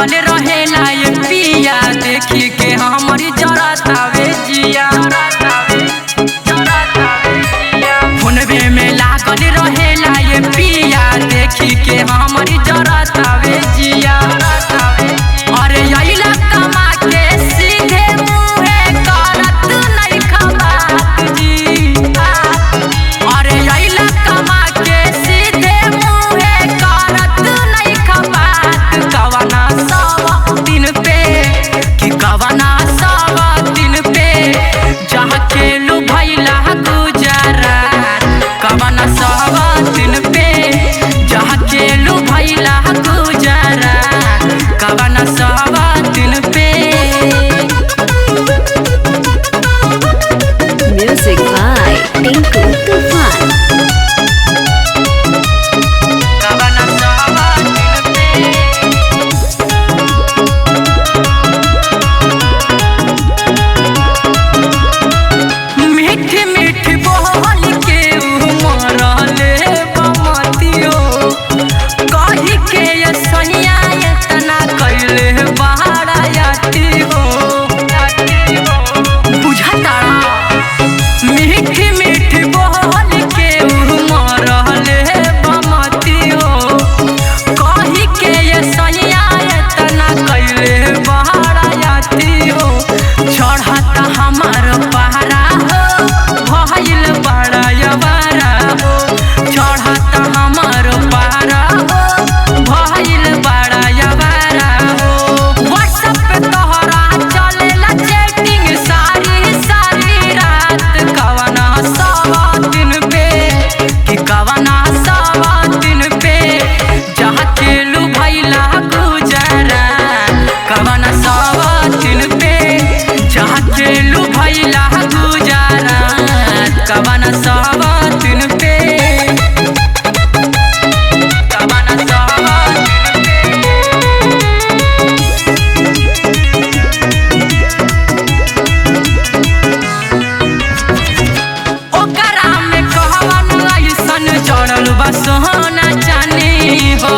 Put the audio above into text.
लागल रहेला ये पिया देखी के हमरी जरतावे जिया फोनवे में लागल रहेला ये पिया देखी के हमरी जरतावे जिया। अरे अइला कमा के सीधे मुहे करत नहीं खबात जी। अरे अइला कमा के सीधे मुहे करत नहीं खबात कवना सवा दिन पे कि कवना सवा दिन पे जहाँ खेलू भैला गुजरात कवना सवा दिन पे जहाँ खेलू भैला गुजरात कवना सवा दिन पे। Music by Tinku Tufan. कवना सवा दिन पे मीठी मीठी बोल के मरले बमतियो कही के ये सैया इतना कैले बहरायाती हो बुझता मीठी मीठी बोल के मरले बमतियो कही के ये सैया इतना कैले बहरायाती हो। चढ़ता हमार पहरा हो भइल बड़ा यवारा हो चढ़ता हमार पहरा हो भइल बड़ा यवारा हो। व्हाट्सएप पे तोहरा चलेला चैटिंग सारी सारी रात कवना सवा दिन पे कि कवना सवा दिन पे जहाँ खेलू भैला गुजरात कवना सवा दिन पे जहाँ खेलू भैला गुजरात कवना सवा दिन पे कवना सवा दिन पे ओकरा में कहवन ऐसन चढ़ल बा सोना चानी हो